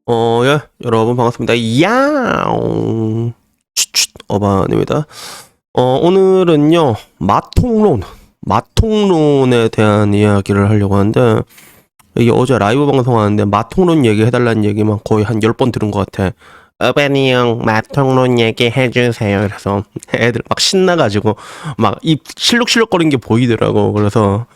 예, 여러분 반갑습니다. 야옹. 어반입니다. 오늘은요, 마통론에 대한 이야기를 하려고 하는데, 이게 어제 라이브 방송하는데, 마통론 얘기 해달라는 얘기만 거의 한 10번 들은 것 같아. 어반이 형, 마통론 얘기 해주세요. 그래서 애들 막 신나가지고, 막 입 실룩실룩거리는 게 보이더라고. 그래서,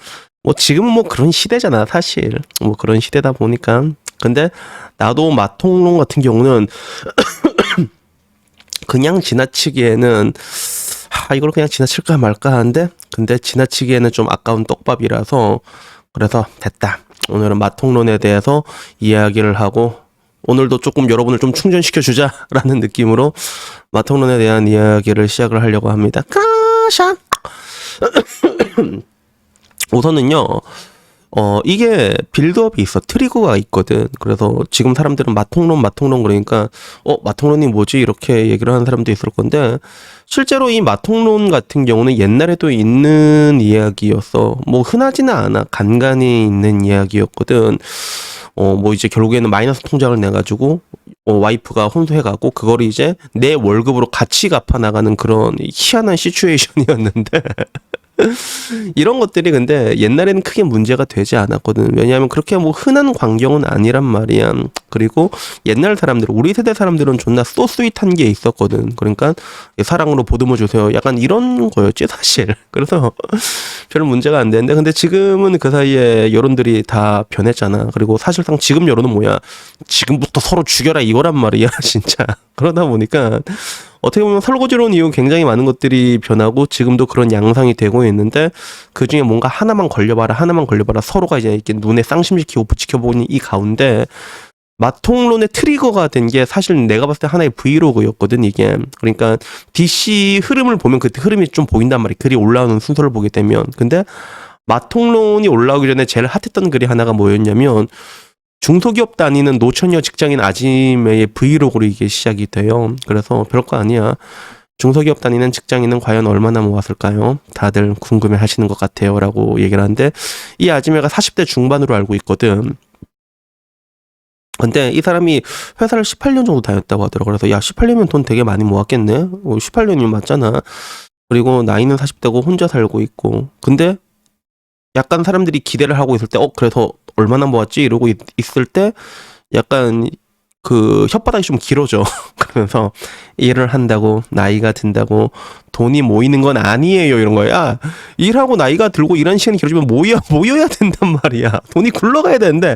뭐 지금은 뭐 그런 시대잖아, 사실. 뭐 그런 시대다 보니까. 근데 나도 마통론 같은 경우는 그냥 지나치기에는 이걸 그냥 지나칠까 말까 하는데, 근데 지나치기에는 좀 아까운 떡밥이라서, 그래서 됐다. 오늘은 마통론에 대해서 이야기를 하고, 오늘도 조금 여러분을 좀 충전시켜 주자라는 느낌으로 마통론에 대한 이야기를 시작을 하려고 합니다. 크샤. 우선은요, 이게 빌드업이 있어. 트리거가 있거든. 그래서 지금 사람들은 마통론 그러니까, 마통론이 뭐지? 이렇게 얘기를 하는 사람도 있을 건데, 실제로 이 마통론 같은 경우는 옛날에도 있는 이야기였어. 뭐 흔하지는 않아. 간간히 있는 이야기였거든. 뭐 이제 결국에는 마이너스 통장을 내가지고, 와이프가 혼수해가고, 그거를 이제 내 월급으로 같이 갚아 나가는 그런 희한한 시츄에이션이었는데, 이런 것들이 근데 옛날에는 크게 문제가 되지 않았거든. 왜냐하면 그렇게 뭐 흔한 광경은 아니란 말이야. 그리고 옛날 사람들, 우리 세대 사람들은 존나 소스윗한 게 있었거든. 그러니까 사랑으로 보듬어 주세요. 약간 이런 거였지 사실. 그래서 별 문제가 안 되는데, 근데 지금은 그 사이에 여론들이 다 변했잖아. 그리고 사실상 지금 여론은 뭐야? 지금부터 서로 죽여라 이거란 말이야, 진짜. 그러다 보니까 어떻게 보면 설거지로운 이후 굉장히 많은 것들이 변하고 지금도 그런 양상이 되고 있는데, 그 중에 뭔가 하나만 걸려봐라 서로가 이제 이렇게 눈에 쌍심시키고 지켜보니 이 가운데 마통론의 트리거가 된 게 사실 내가 봤을 때 하나의 브이로그였거든, 이게. 그러니까 DC 흐름을 보면 그 흐름이 좀 보인단 말이야. 글이 올라오는 순서를 보게 되면. 근데 마통론이 올라오기 전에 제일 핫했던 글이 하나가 뭐였냐면, 중소기업 다니는 노처녀 직장인 아지매의 브이로그로 이게 시작이 돼요. 그래서 별거 아니야. 중소기업 다니는 직장인은 과연 얼마나 모았을까요? 다들 궁금해 하시는 것 같아요. 라고 얘기를 하는데, 이 아지매가 40대 중반으로 알고 있거든. 근데 이 사람이 회사를 18년 정도 다녔다고 하더라고. 그래서 야, 18년이면 돈 되게 많이 모았겠네? 18년이면 맞잖아. 그리고 나이는 40대고 혼자 살고 있고. 근데 약간 사람들이 기대를 하고 있을 때, 그래서 얼마나 모았지? 이러고 있을 때, 약간 그 혓바닥이 좀 길어져. 그러면서 일을 한다고, 나이가 든다고, 돈이 모이는 건 아니에요. 이런 거야. 일하고 나이가 들고 일하는 시간이 길어지면 모여야 된단 말이야. 돈이 굴러가야 되는데,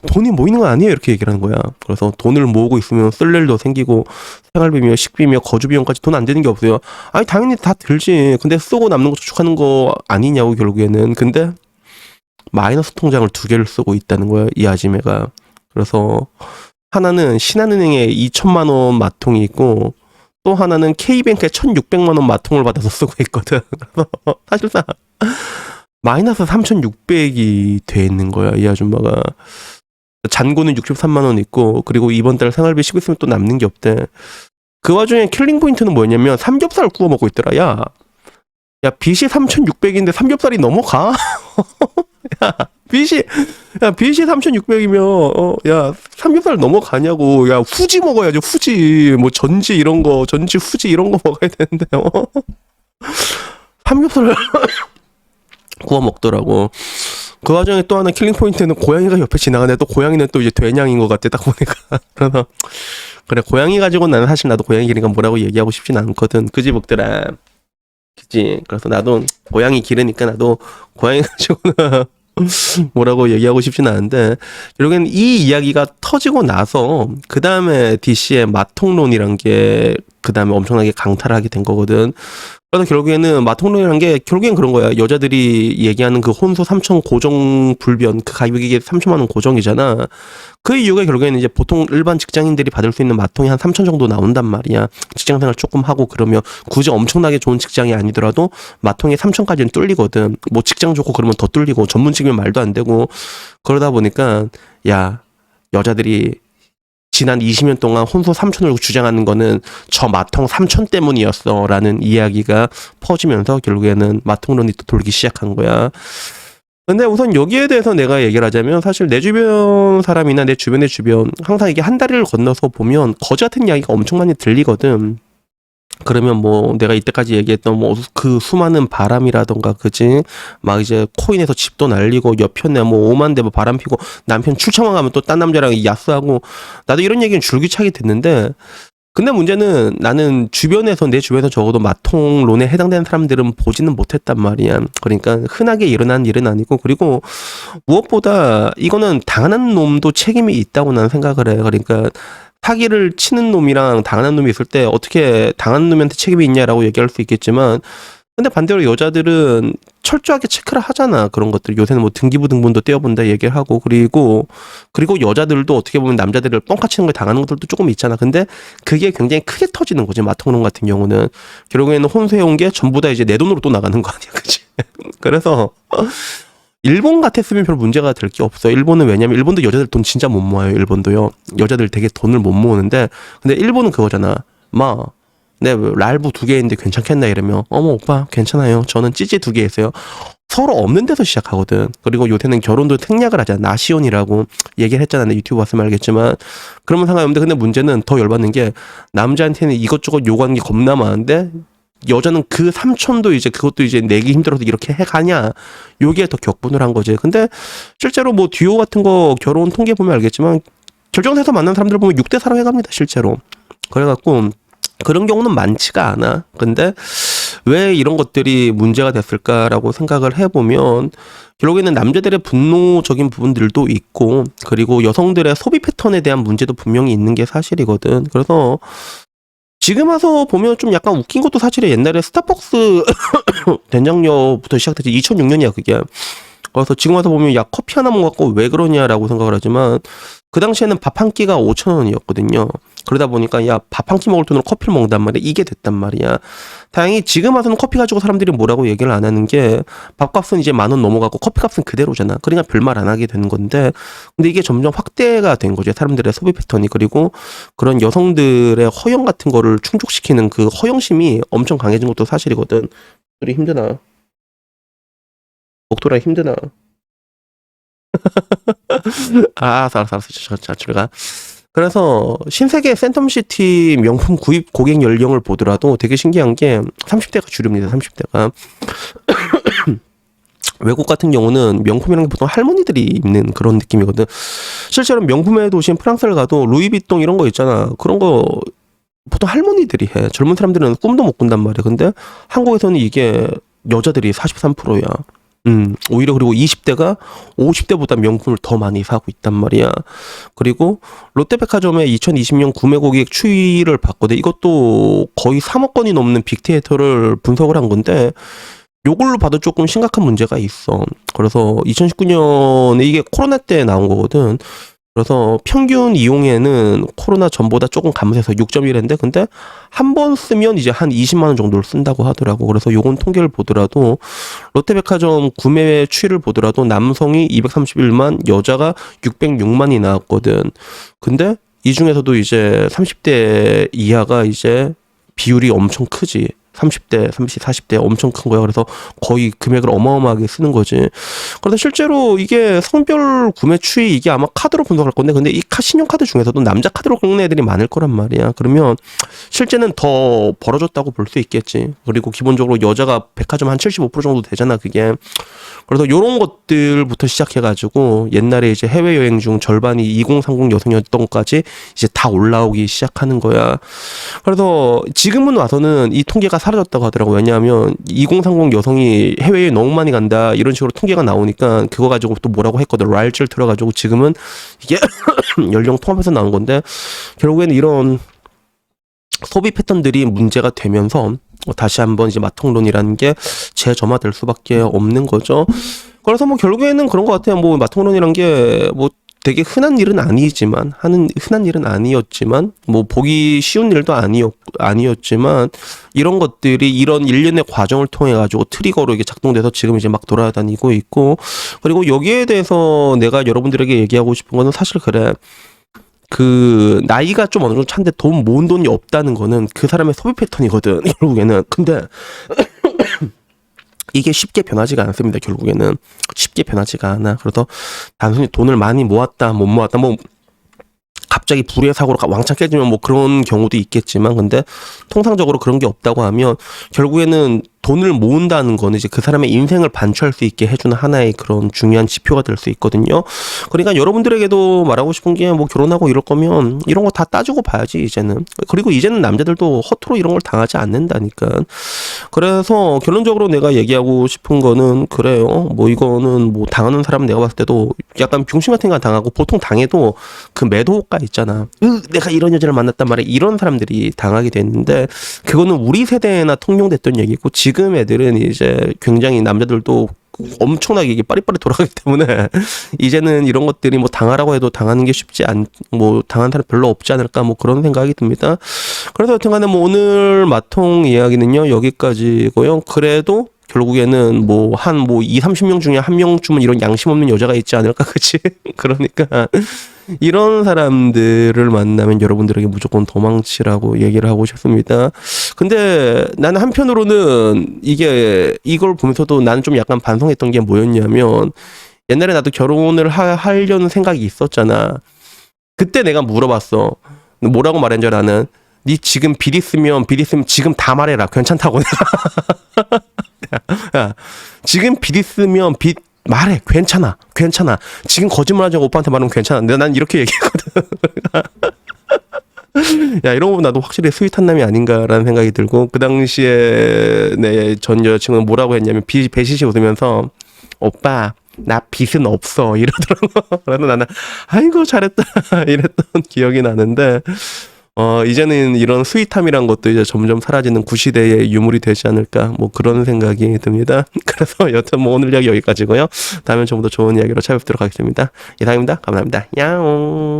돈이 모이는 건 아니에요. 이렇게 얘기를 하는 거야. 그래서 돈을 모으고 있으면 쓸 일도 생기고, 생활비며 식비며 거주비용까지 돈 안 되는 게 없어요. 아니, 당연히 다 들지. 근데 쓰고 남는 거 저축하는 거 아니냐고, 결국에는. 근데, 마이너스 통장을 2개를 쓰고 있다는 거야, 이 아지매가. 그래서 하나는 신한은행에 2천만 원 마통이 있고, 또 하나는 K뱅크에 1,600만 원 마통을 받아서 쓰고 있거든. 그래서 사실상 마이너스 3,600이 돼 있는 거야, 이 아줌마가. 잔고는 63만 원 있고, 그리고 이번 달 생활비 10 있으면 또 남는 게 없대. 그 와중에 킬링 포인트는 뭐였냐면 삼겹살 구워 먹고 있더라. 야, 빚이 3,600인데 삼겹살이 넘어가? 야, 빚이 3,600이면, 야, 삼겹살 넘어가냐고. 야, 후지 먹어야죠, 후지. 뭐, 전지 이런 거, 전지 후지 이런 거 먹어야 되는데, 삼겹살을 구워 먹더라고. 그 와중에 또 하나 킬링 포인트는 고양이가 옆에 지나가는데, 또 고양이는 또 이제 돼냥인 것 같아, 딱 보니까. 그래서, 그래, 고양이 가지고 나는 사실 나도 고양이 기르니까 뭐라고 얘기하고 싶진 않거든. 그지, 복들아. 그치. 그래서 나도 고양이 기르니까 나도 고양이 가지고는 뭐라고 얘기하고 싶진 않은데, 결국엔 이 이야기가 터지고 나서 그 다음에 DC의 마통론이란 게 그 다음에 엄청나게 강타를 하게 된 거거든. 그래서 결국에는 마통론이란 게 결국엔 그런 거야. 여자들이 얘기하는 그 혼수 3천 고정 불변, 그 가격이 3천만 원 고정이잖아. 그 이유가 결국에는 이제 보통 일반 직장인들이 받을 수 있는 마통이 한 3천 정도 나온단 말이야. 직장생활 조금 하고 그러면 굳이 엄청나게 좋은 직장이 아니더라도 마통이 3천까지는 뚫리거든. 뭐 직장 좋고 그러면 더 뚫리고 전문직이면 말도 안 되고. 그러다 보니까 야, 여자들이 지난 20년 동안 혼수 3천을 주장하는 거는 저 마통 3천 때문이었어 라는 이야기가 퍼지면서 결국에는 마통론이 또 돌기 시작한 거야. 근데 우선 여기에 대해서 내가 얘기를 하자면 사실 내 주변 사람이나 내 주변의 주변 항상 이게 한 다리를 건너서 보면 거지 같은 이야기가 엄청 많이 들리거든. 그러면 뭐 내가 이때까지 얘기했던 뭐 그 수많은 바람이라던가 그지 막 이제 코인에서 집도 날리고 옆편에 뭐 5만 대 뭐 바람 피고 남편 출장만 가면 또 딴 남자랑 야스하고 나도 이런 얘기는 줄기차게 듣는데 근데 문제는 나는 주변에서 내 주변에서 적어도 마통론에 해당되는 사람들은 보지는 못했단 말이야. 그러니까 흔하게 일어난 일은 아니고 그리고 무엇보다 이거는 당하는 놈도 책임이 있다고 나는 생각을 해. 그러니까 사기를 치는 놈이랑 당하는 놈이 있을 때 어떻게 당하는 놈한테 책임이 있냐라고 얘기할 수 있겠지만 근데 반대로 여자들은 철저하게 체크를 하잖아. 그런 것들. 요새는 뭐 등기부 등본도 떼어본다 얘기를 하고 그리고 여자들도 어떻게 보면 남자들을 뻥카 치는 걸 당하는 것들도 조금 있잖아. 근데 그게 굉장히 크게 터지는 거지. 마통론 같은 경우는. 결국에는 혼수해온 게 전부 다 이제 내 돈으로 또 나가는 거 아니야. 그치? 그래서 일본 같았으면 별 문제가 될 게 없어. 일본은 왜냐면 일본도 여자들 돈 진짜 못 모아요. 일본도요. 여자들 되게 돈을 못 모으는데 근데 일본은 그거잖아. 네, 랄부 2개 있는데 괜찮겠나 이러면 어머 오빠 괜찮아요. 저는 찌찌 2개 있어요. 서로 없는 데서 시작하거든. 그리고 요새는 결혼도 생략을 하잖아. 나시온이라고 얘기를 했잖아. 내 유튜브 봤으면 알겠지만 그러면 상관없는데 근데 문제는 더 열받는 게 남자한테는 이것저것 요구하는 게 겁나 많은데 여자는 그 삼촌도 이제 그것도 이제 내기 힘들어서 이렇게 해가냐 요게 더 격분을 한 거지. 근데 실제로 뭐 듀오 같은 거 결혼 통계 보면 알겠지만 결정사에서 만난 사람들 보면 6대4로 해갑니다 실제로. 그래갖고 그런 경우는 많지가 않아. 근데 왜 이런 것들이 문제가 됐을까라고 생각을 해보면 결국에는 남자들의 분노적인 부분들도 있고 그리고 여성들의 소비 패턴에 대한 문제도 분명히 있는 게 사실이거든. 그래서 지금 와서 보면 좀 약간 웃긴 것도 사실은 옛날에 스타벅스 된장녀부터 시작됐지. 2006년이야 그게. 그래서 지금 와서 보면 야 커피 하나 먹고 왜 그러냐라고 생각을 하지만 그 당시에는 밥 한 끼가 5,000원이었거든요. 그러다 보니까 야 밥 한 끼 먹을 돈으로 커피를 먹는단 말이야. 이게 됐단 말이야. 다행히 지금 와서는 커피 가지고 사람들이 뭐라고 얘기를 안 하는 게 밥값은 이제 10,000원 넘어가고 커피값은 그대로잖아. 그러니까 별말 안 하게 되는 건데 근데 이게 점점 확대가 된 거죠. 사람들의 소비 패턴이. 그리고 그런 여성들의 허영 같은 거를 충족시키는 그 허영심이 엄청 강해진 것도 사실이거든. 우리 힘드나? 목도라 힘드나? 알았어. 자, 들어가. 그래서 신세계 센텀시티 명품 구입 고객 연령을 보더라도 되게 신기한 게 30대가 주류입니다. 30대가. 외국 같은 경우는 명품이라는 게 보통 할머니들이 입는 그런 느낌이거든. 실제로 명품의 도시인 프랑스를 가도 루이비통 이런 거 있잖아. 그런 거 보통 할머니들이 해. 젊은 사람들은 꿈도 못 꾼단 말이야. 근데 한국에서는 이게 여자들이 43%야. 오히려 그리고 20대가 50대보다 명품을 더 많이 사고 있단 말이야. 그리고 롯데백화점의 2020년 구매 고객 추이를 봤거든. 이것도 거의 3억 건이 넘는 빅데이터를 분석을 한 건데 요걸로 봐도 조금 심각한 문제가 있어. 그래서 2019년에 이게 코로나 때 나온 거거든. 그래서 평균 이용에는 코로나 전보다 조금 감소해서 6.1인데 근데 한 번 쓰면 이제 한 20만 원 정도를 쓴다고 하더라고. 그래서 요건 통계를 보더라도 롯데백화점 구매 추이를 보더라도 남성이 231만, 여자가 606만이 나왔거든. 근데 이 중에서도 이제 30대 이하가 이제 비율이 엄청 크지. 30대, 30, 40대 엄청 큰 거야. 그래서 거의 금액을 어마어마하게 쓰는 거지. 그런데 실제로 이게 성별 구매 추이 이게 아마 카드로 분석할 건데 근데 이 신용카드 중에서도 남자 카드로 긁는 애들이 많을 거란 말이야. 그러면 실제는 더 벌어졌다고 볼 수 있겠지. 그리고 기본적으로 여자가 백화점 한 75% 정도 되잖아 그게. 그래서 요런 것들부터 시작해가지고 옛날에 이제 해외여행 중 절반이 2030 여성이었던 것까지 이제 다 올라오기 시작하는 거야. 그래서 지금은 와서는 이 통계가 사라졌다고 하더라고. 왜냐하면 2030 여성이 해외에 너무 많이 간다 이런 식으로 통계가 나오니까 그거 가지고 또 뭐라고 했거든. 라일즈를 틀어가지고 지금은 이게 연령 통합해서 나온 건데 결국에는 이런 소비 패턴들이 문제가 되면서 다시 한번 이제 마통론이라는 게 재점화될 수밖에 없는 거죠. 그래서 뭐 결국에는 그런 것 같아요. 뭐 마통론이란 게 뭐 되게 흔한 일은 아니지만 흔한 일은 아니었지만 뭐 보기 쉬운 일도 아니었지만 이런 것들이 이런 일련의 과정을 통해 가지고 트리거로 이게 작동돼서 지금 이제 막 돌아다니고 있고 그리고 여기에 대해서 내가 여러분들에게 얘기하고 싶은 거는 사실 그래. 그 나이가 좀 어느 정도 차인데 돈 모은 돈이 없다는 거는 그 사람의 소비 패턴이거든 결국에는. 근데 이게 쉽게 변하지가 않습니다. 결국에는 쉽게 변하지가 않아. 그래서 단순히 돈을 많이 모았다 못 모았다 뭐 갑자기 불의의 사고로 왕창 깨지면 뭐 그런 경우도 있겠지만, 근데 통상적으로 그런 게 없다고 하면 결국에는 돈을 모은다는 거는 이제 그 사람의 인생을 반추할 수 있게 해주는 하나의 그런 중요한 지표가 될 수 있거든요. 그러니까 여러분들에게도 말하고 싶은 게, 뭐 결혼하고 이럴 거면 이런 거 다 따지고 봐야지 이제는. 그리고 이제는 남자들도 허투루 이런 걸 당하지 않는다니까. 그래서 결론적으로 내가 얘기하고 싶은 거는, 그래요, 뭐 이거는 뭐 당하는 사람 내가 봤을 때도 약간 병신 같은 거 당하고, 보통 당해도 그 매도가 있잖아. 내가 이런 여자를 만났단 말이야, 이런 사람들이 당하게 됐는데, 그거는 우리 세대나 통용됐던 얘기고, 지금 애들은 이제 굉장히 남자들도 엄청나게 이게 빠릿빠릿 돌아가기 때문에 이제는 이런 것들이 뭐 당하라고 해도 당하는 게 쉽지 뭐 당한 사람 별로 없지 않을까, 뭐 그런 생각이 듭니다. 그래서 여튼간에 뭐 오늘 마통 이야기는요 여기까지고요. 그래도 결국에는 뭐 한 20-30명 중에 한 명쯤은 이런 양심 없는 여자가 있지 않을까, 그치? 그러니까 이런 사람들을 만나면 여러분들에게 무조건 도망치라고 얘기를 하고 싶습니다. 근데 나는 한편으로는 이걸 보면서도 나는 좀 약간 반성했던 게 뭐였냐면, 옛날에 나도 결혼을 하려는 생각이 있었잖아. 그때 내가 물어봤어. 뭐라고 말한 줄 아는? 니 지금 빚 있으면 지금 다 말해라. 괜찮다고. 야, 지금 빚 있으면 말해. 괜찮아. 지금 거짓말하지 않고 오빠한테 말하면 괜찮아. 난 이렇게 얘기했거든. 야, 이런 거 나도 확실히 스윗한 남이 아닌가라는 생각이 들고, 그 당시에 내 전 여자친구는 뭐라고 했냐면, 배시시 웃으면서, 오빠 나 빚은 없어 이러더라고. 그래서 나는 아이고 잘했다 이랬던 기억이 나는데, 이제는 이런 스윗함이란 것도 이제 점점 사라지는 구시대의 유물이 되지 않을까, 뭐 그런 생각이 듭니다. 그래서 여튼 뭐 오늘 이야기 여기까지고요. 다음엔 좀 더 좋은 이야기로 찾아뵙도록 하겠습니다. 이상입니다. 감사합니다. 야옹.